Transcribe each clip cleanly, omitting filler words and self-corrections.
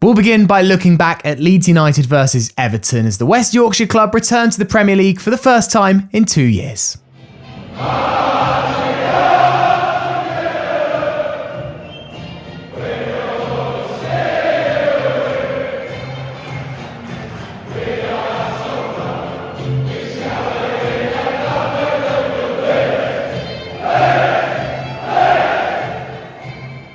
We'll begin by looking back at Leeds United versus Everton as the West Yorkshire club returned to the Premier League for the first time in 2 years.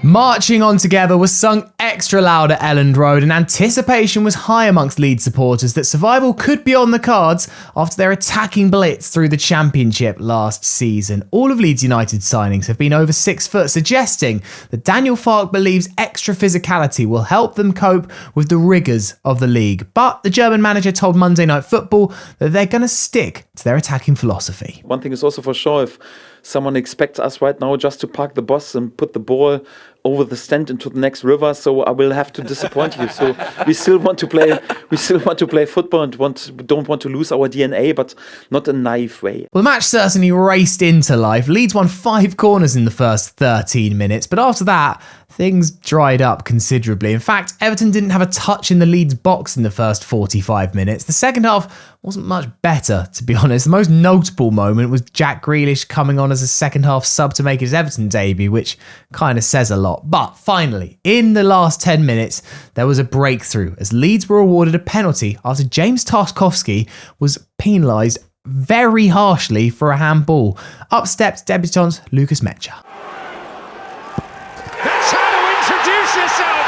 Marching On Together was sung extra loud at Elland Road, and anticipation was high amongst Leeds supporters that survival could be on the cards after their attacking blitz through the Championship last season. All of Leeds United's signings have been over 6 foot, suggesting that Daniel Farke believes extra physicality will help them cope with the rigours of the league. But the German manager told Monday Night Football that they're going to stick to their attacking philosophy. One thing is also for sure, if someone expects us right now just to park the bus and put the ball over the stand into the next river, so I will have to disappoint you. So we still want to play. We still want to play football and don't want to lose our DNA, but not a naive way. Well, the match certainly raced into life. Leeds won 5 corners in the first 13 minutes, but after that, things dried up considerably. In fact, Everton didn't have a touch in the Leeds box in the first 45 minutes. The second half wasn't much better, to be honest. The most notable moment was Jack Grealish coming on as a second half sub to make his Everton debut, which kind of says a lot. But finally, in the last 10 minutes, there was a breakthrough as Leeds were awarded a penalty after James Tarkowski was penalised very harshly for a handball. Up stepped debutant Lukas Nmecha. That's how to introduce yourself!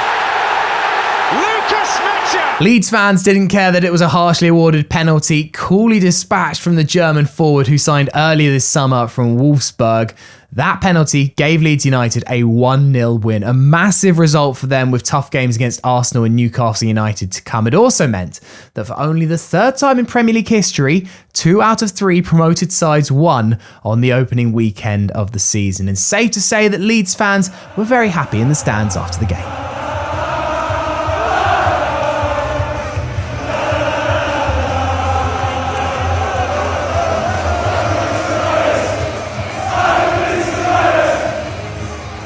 Lukas Nmecha! Leeds fans didn't care that it was a harshly awarded penalty, coolly dispatched from the German forward who signed earlier this summer from Wolfsburg. That penalty gave Leeds United a 1-0 win, a massive result for them with tough games against Arsenal and Newcastle United to come. It also meant that for only the third time in Premier League history, 2 out of 3 promoted sides won on the opening weekend of the season. And safe to say that Leeds fans were very happy in the stands after the game.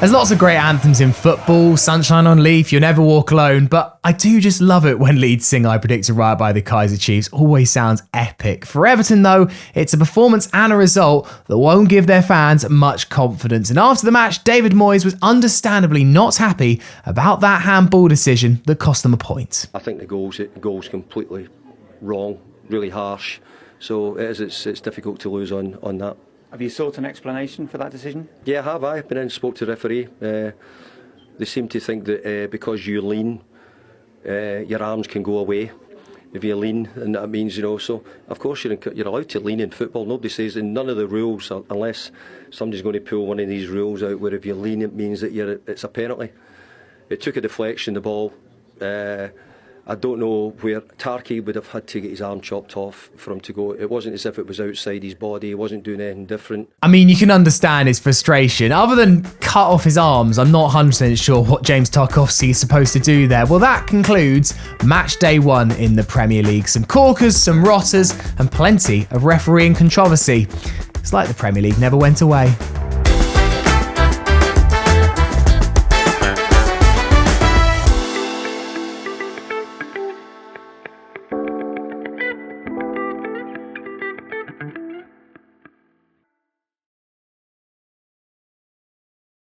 There's lots of great anthems in football, Sunshine on Leaf, You'll Never Walk Alone, but I do just love it when Leeds sing I Predict a Riot by the Kaiser Chiefs. Always sounds epic. For Everton though, it's a performance and a result that won't give their fans much confidence. And after the match, David Moyes was understandably not happy about that handball decision that cost them a point. I think the goal's completely wrong, really harsh, so it's difficult to lose on that. Have you sought an explanation for that decision? Yeah, I have. I've been in and spoke to the referee. They seem to think that because you lean, your arms can go away if you lean, and that means, so of course you're allowed to lean in football. Nobody says in none of the rules, unless somebody's going to pull one of these rules out where if you lean it means that it's a penalty. It took a deflection, the ball. I don't know where Tarky would have had to get his arm chopped off for him to go. It wasn't as if it was outside his body. He wasn't doing anything different. I mean, you can understand his frustration. Other than cut off his arms, I'm not 100% sure what James Tarkowski is supposed to do there. Well, that concludes match day 1 in the Premier League. Some corkers, some rotters, and plenty of refereeing controversy. It's like the Premier League never went away.